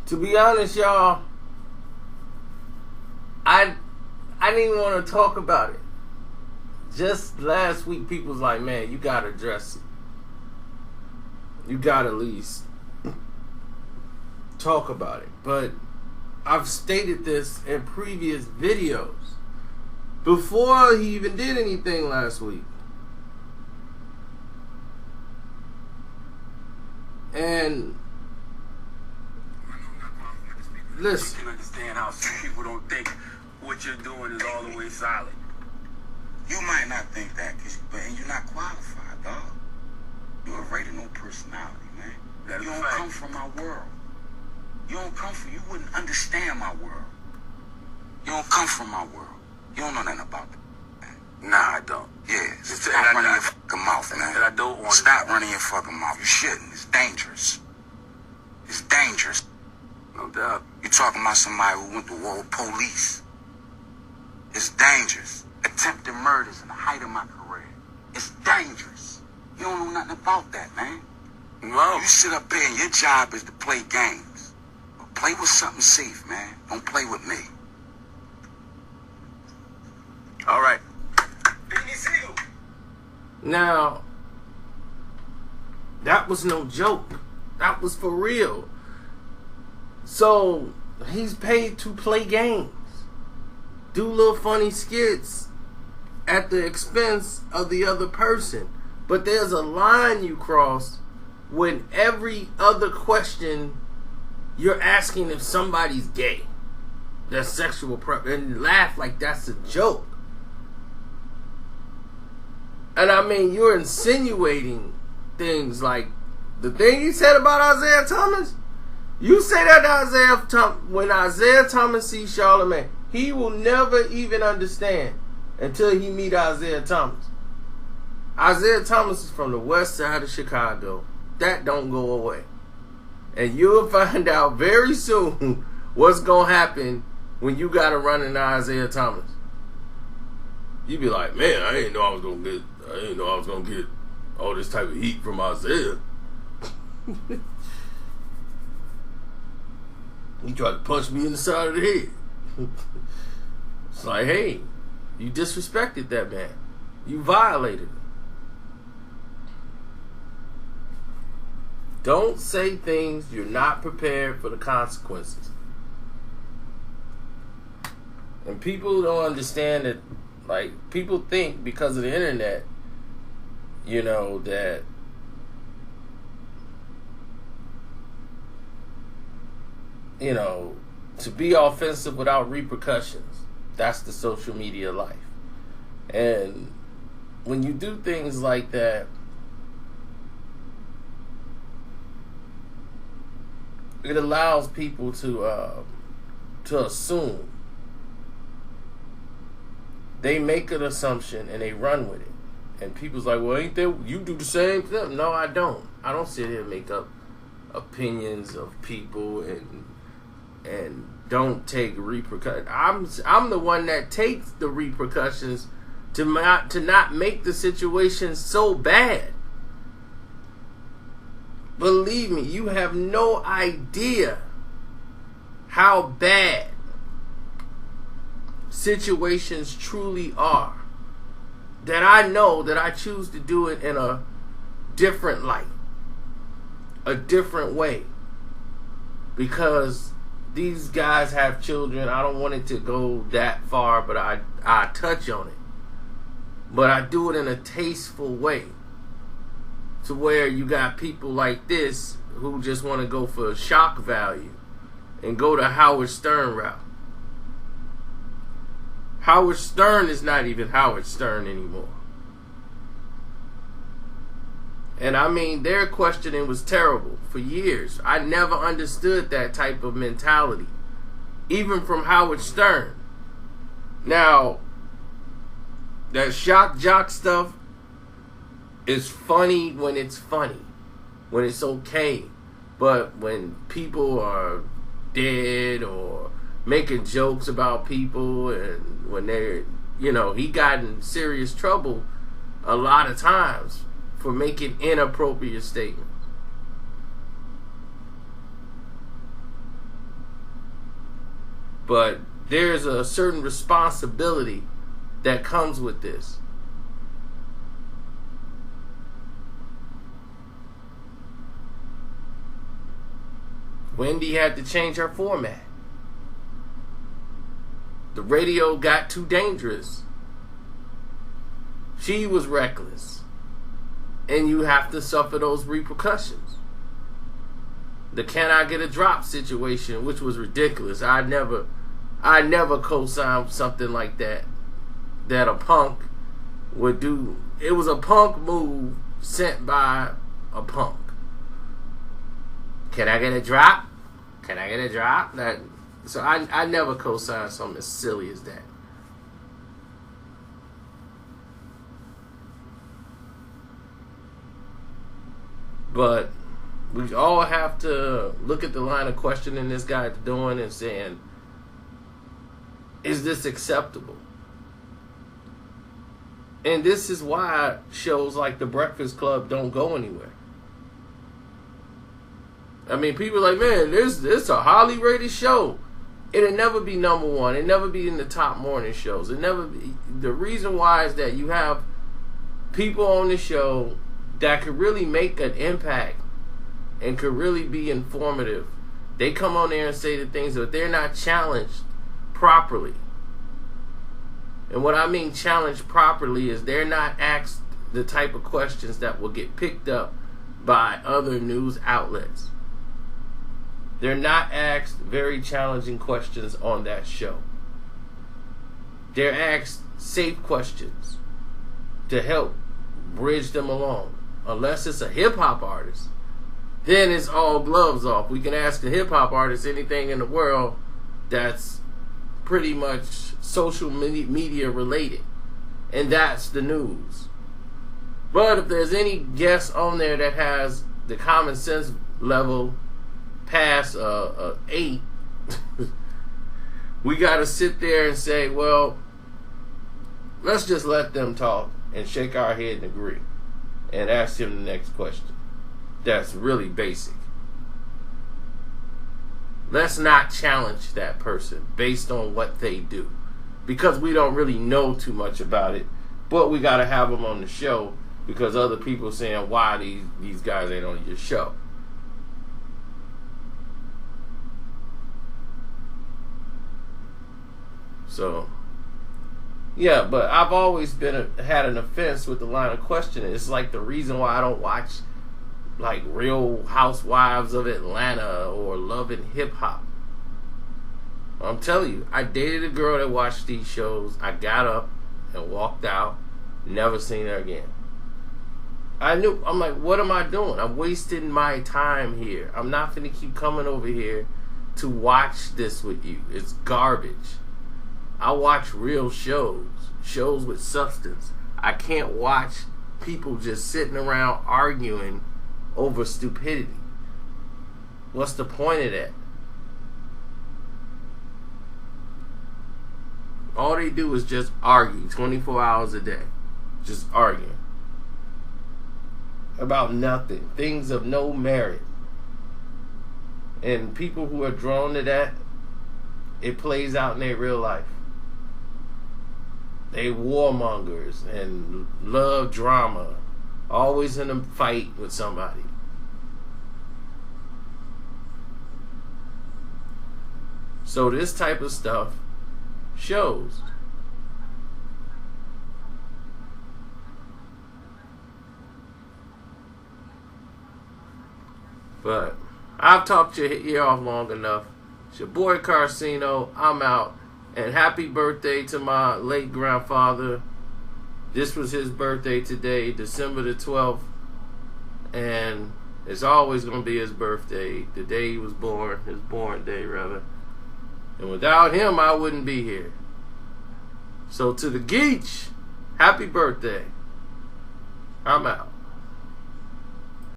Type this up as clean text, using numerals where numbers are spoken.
To be honest, y'all, I didn't even want to talk about it. Just last week, people was like, man, you gotta address it. You gotta at least talk about it. But I've stated this in previous videos before he even did anything last week. And listen, you can understand how some people don't think what you're doing is all the way solid. You might not think that, but you're not qualified, dog. You're a rated personality, man. That's you don't fact. come from my world. You wouldn't understand my world. You don't come from my world. You don't know nothing about that. Nah, I don't. Yeah, stop running your fucking mouth, man. And I don't want Stop running your fucking mouth. You shouldn't. It's dangerous. It's dangerous. No doubt. You're talking about somebody who went to war with police. It's dangerous. Attempted murders in the height of my career. It's dangerous. You don't know nothing about that, man. No. You sit up here and your job is to play games. But play with something safe, man. Don't play with me. All right. now, that was no joke. That was for real. So, he's paid to play games. Do little funny skits at the expense of the other person. But there's a line you cross when every other question you're asking if somebody's gay. Their sexual preference. And laugh like that's a joke. And I mean, you're insinuating things like the thing you said about Isaiah Thomas. You say that to Isaiah Thomas. When Isaiah Thomas sees Charlamagne, he will never even understand until he meet Isaiah Thomas. Isaiah Thomas is from the west side of Chicago. That don't go away. And you'll find out very soon what's going to happen when you got to run into Isaiah Thomas. You be like, man, I didn't know I was going to get all this type of heat from Isaiah. He tried to punch me in the side of the head. It's like, hey, you disrespected that man. You violated him. Don't say things you're not prepared for the consequences. And people don't understand that, like, people think because of the internet, you know, that you know, to be offensive without repercussions. That's the social media life. And when you do things like that, it allows people to assume. They make an assumption and they run with it. And people's like, well, ain't there, you do the same thing? No, I don't. I don't sit here and make up opinions of people and don't take repercussions. I'm the one that takes the repercussions to not make the situation so bad. Believe me, you have no idea how bad situations truly are. That I know that I choose to do it in a different light, a different way, because these guys have children. I don't want it to go that far, but I touch on it. But I do it in a tasteful way, to where you got people like this who just want to go for shock value and go the Howard Stern route. Howard Stern is not even Howard Stern anymore. And I mean, their questioning was terrible for years. I never understood that type of mentality, even from Howard Stern. Now, that shock jock stuff is funny when it's funny, when it's okay. But when people are dead or making jokes about people, and when they're, you know, he got in serious trouble a lot of times for making inappropriate statements. But there's a certain responsibility that comes with this. Wendy had to change her format. The radio got too dangerous. She was reckless. And you have to suffer those repercussions. The can I get a drop situation, which was ridiculous. I never co-signed something like that a punk would do. It was a punk move sent by a punk. Can I get a drop? Can I get a drop? So I never co-signed something as silly as that. But we all have to look at the line of questioning this guy's doing and saying, is this acceptable? And this is why shows like The Breakfast Club don't go anywhere. I mean, people are like, man, this a highly rated show. It'll never be number one. It'll never be in the top morning shows. It never be. The reason why is that you have people on the show that could really make an impact and could really be informative. They come on there and say the things, but they're not challenged properly. And what I mean challenged properly is they're not asked the type of questions that will get picked up by other news outlets. They're not asked very challenging questions on that show. They're asked safe questions to help bridge them along. Unless it's a hip-hop artist, then it's all gloves off. We can ask a hip-hop artist anything in the world that's pretty much social media related. And that's the news. But if there's any guest on there that has the common sense level past 8, we got to sit there and say, well, let's just let them talk and shake our head and agree and ask him the next question. That's really basic. Let's not challenge that person based on what they do, because we don't really know too much about it, but we got to have them on the show because other people saying why these guys ain't on your show. So, yeah, but I've always had an offense with the line of questioning. It's like the reason why I don't watch like Real Housewives of Atlanta or Love and Hip Hop. I'm telling you, I dated a girl that watched these shows. I got up and walked out. Never seen her again. I'm like, what am I doing? I'm wasting my time here. I'm not finna keep coming over here to watch this with you. It's garbage. I watch real shows with substance. I can't watch people just sitting around arguing over stupidity. What's the point of that? All they do is just argue 24 hours a day. Just arguing about nothing. Things of no merit. And people who are drawn to that, it plays out in their real life. They warmongers and love drama. Always in a fight with somebody. So this type of stuff shows. But I've talked your ear off long enough. It's your boy Karceno. I'm out. And happy birthday to my late grandfather. This was his birthday today, December the 12th. And it's always going to be his birthday, the day he was born, his born day, rather. And without him, I wouldn't be here. So to the Geech, happy birthday. I'm out.